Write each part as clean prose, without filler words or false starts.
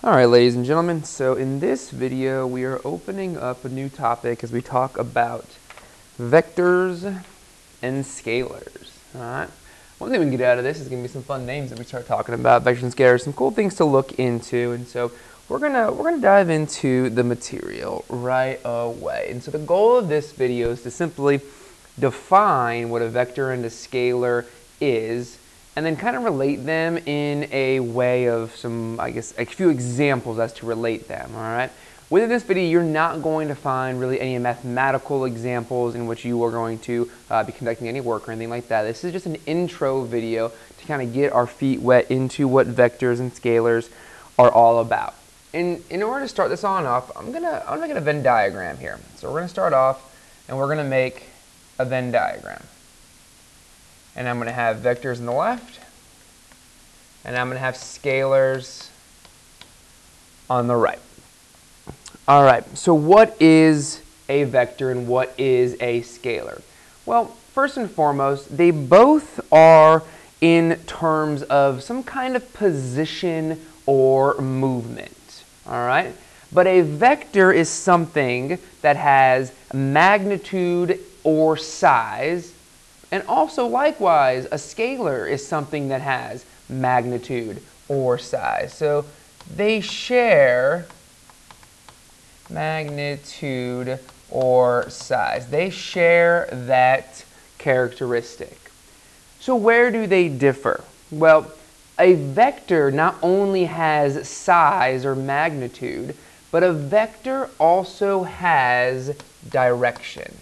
Alright, ladies and gentlemen, so in this video we are opening up a new topic as we talk about vectors and scalars. Alright, one thing we can get out of this is going to be some fun names that we start talking about, vectors and scalars, some cool things to look into, and so we're gonna dive into the material right away. And so the goal of this video is to simply define what a vector and a scalar is, and then kind of relate them in a way of some, I guess, a few examples as to relate them, all right? Within this video, you're not going to find really any mathematical examples in which you are going to be conducting any work or anything like that. This is just an intro video to kind of get our feet wet into what vectors and scalars are all about. And in order to start this on off, I'm gonna make a Venn diagram here. So we're gonna start off and we're gonna make a Venn diagram. And I'm going to have vectors on the left, and I'm going to have scalars on the right. All right, so what is a vector and what is a scalar? Well, first and foremost, they both are in terms of some kind of position or movement. All right, but a vector is something that has magnitude or size. And also, likewise, a scalar is something that has magnitude or size. So they share magnitude or size. They share that characteristic. So where do they differ? Well, a vector not only has size or magnitude, but a vector also has direction.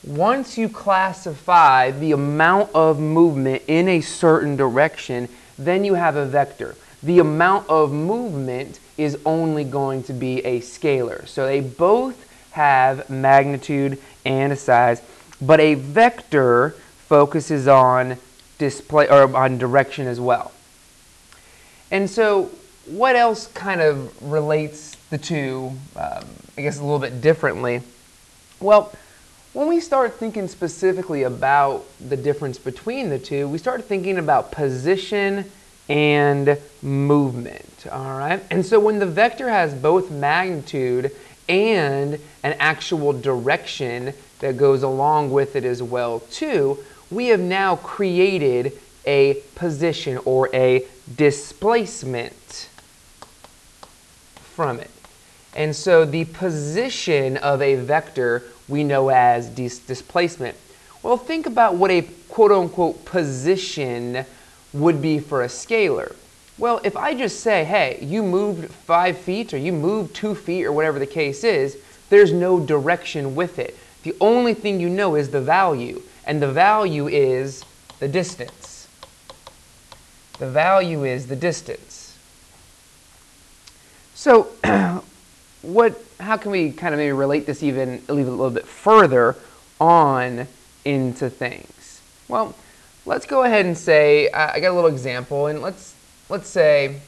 Once you classify the amount of movement in a certain direction, then you have a vector. The amount of movement is only going to be a scalar. So they both have magnitude and a size, but a vector focuses on display or on direction as well. And so what else kind of relates the two, I guess a little bit differently? Well, when we start thinking specifically about the difference between the two, we start thinking about position and movement, all right? And so when the vector has both magnitude and an actual direction that goes along with it as well too, we have now created a position or a displacement from it. And so the position of a vector we know as displacement. Well, think about what a quote-unquote position would be for a scalar. Well, if I just say, hey, you moved 5 feet or you moved 2 feet or whatever the case is, there's no direction with it. The only thing you know is the value, and the value is the distance. The value is the distance. So how can we kind of maybe relate this even a little bit further on into things? Well, let's go ahead and say, I got a little example, and let's say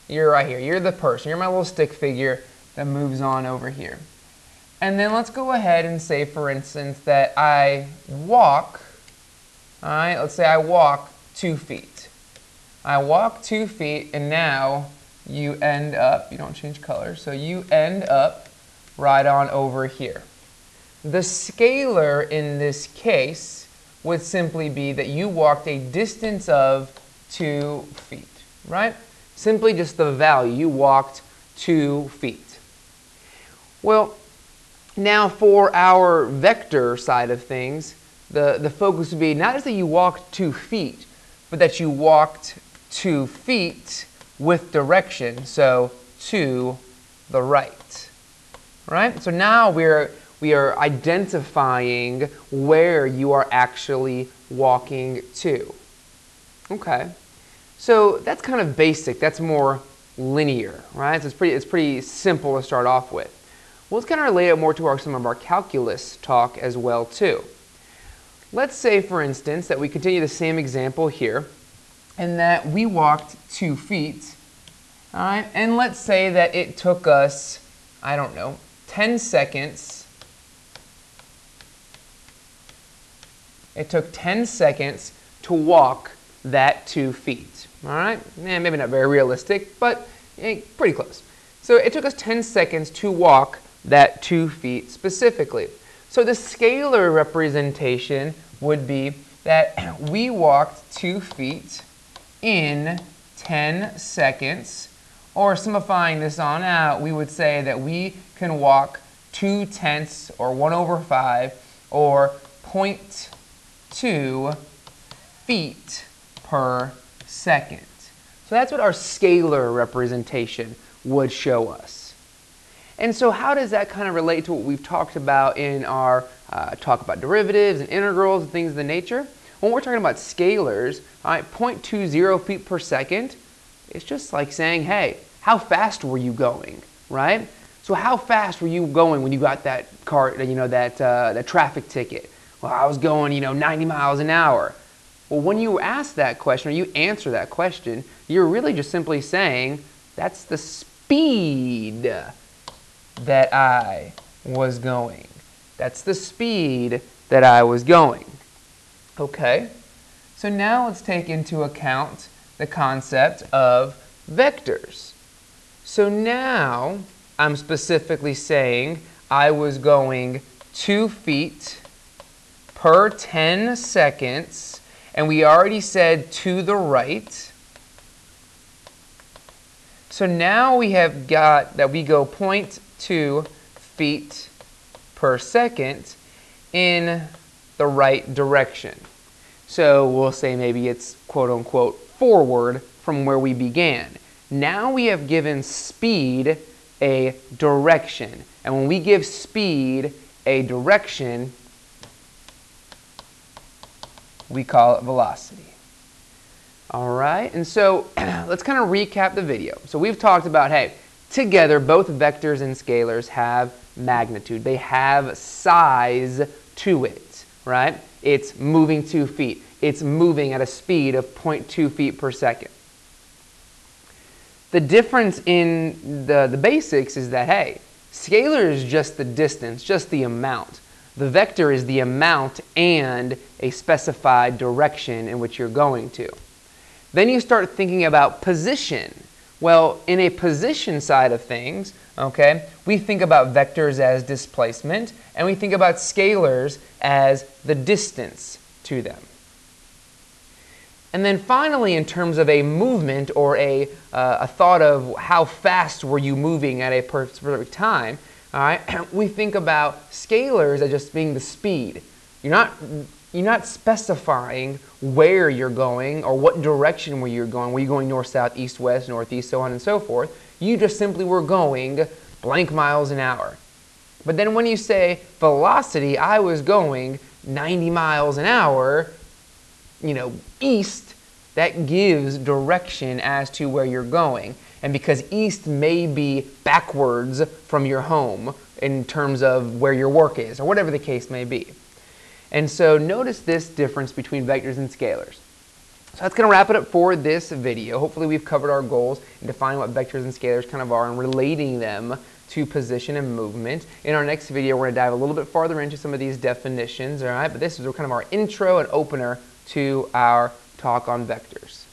you're right here. You're the person. You're my little stick figure that moves on over here. And then let's go ahead and say, for instance, that I walk, all right, let's say I walk 2 feet. I walk 2 feet, and now you end up, you don't change color, so you end up right on over here. The scalar in this case would simply be that you walked a distance of 2 feet, right? Simply just the value, you walked 2 feet. Well, now for our vector side of things, the focus would be not just that you walked 2 feet, but that you walked 2 feet with direction, so to the right, right? So now we are identifying where you are actually walking to. Okay, so that's kind of basic. That's more linear, right? So it's pretty simple to start off with. Well, let's kind of relate it more to some of our calculus talk as well too. Let's say, for instance, that we continue the same example here, and that we walked 2 feet, all right? And let's say that it took us, I don't know, 10 seconds. It took 10 seconds to walk that 2 feet. All right, maybe not very realistic, but pretty close. So it took us 10 seconds to walk that 2 feet specifically. So the scalar representation would be that we walked 2 feet in 10 seconds, or simplifying this on out, we would say that we can walk 2/10 or 1/5 or 0.2 feet per second. So that's what our scalar representation would show us. And so how does that kind of relate to what we've talked about in our talk about derivatives and integrals and things of the nature? When we're talking about scalars, all right, 0.20 feet per second, it's just like saying, hey, how fast were you going, right? So how fast were you going when you got that car, that traffic ticket? Well, I was going, 90 miles an hour. Well, when you ask that question or you answer that question, you're really just simply saying, that's the speed that I was going. That's the speed that I was going. Okay, so now let's take into account the concept of vectors. So now I'm specifically saying I was going 2 feet per 10 seconds, and we already said to the right. So now we have got that we go 0.2 feet per second in the right direction. So we'll say maybe it's quote unquote forward from where we began. Now we have given speed a direction. And when we give speed a direction, we call it velocity. All right, and so let's kind of recap the video. So we've talked about, hey, together both vectors and scalars have magnitude. They have size to it, right? It's moving 2 feet. It's moving at a speed of 0.2 feet per second. The difference in the basics is that, hey, scalar is just the distance, just the amount. The vector is the amount and a specified direction in which you're going to. Then you start thinking about position. Well, in a position side of things, okay, we think about vectors as displacement, and we think about scalars as the distance to them. And then finally, in terms of a movement or a thought of how fast were you moving at a specific time, all right, we think about scalars as just being the speed. You're not specifying where you're going or what direction where you're going. Were you going north, south, east, west, northeast, so on and so forth? You just simply were going blank miles an hour. But then when you say velocity, I was going 90 miles an hour, east, that gives direction as to where you're going. And because east may be backwards from your home in terms of where your work is, or whatever the case may be. And so notice this difference between vectors and scalars. So that's going to wrap it up for this video. Hopefully we've covered our goals in defining what vectors and scalars kind of are and relating them to position and movement. In our next video, we're going to dive a little bit farther into some of these definitions, all right? But this is kind of our intro and opener to our talk on vectors.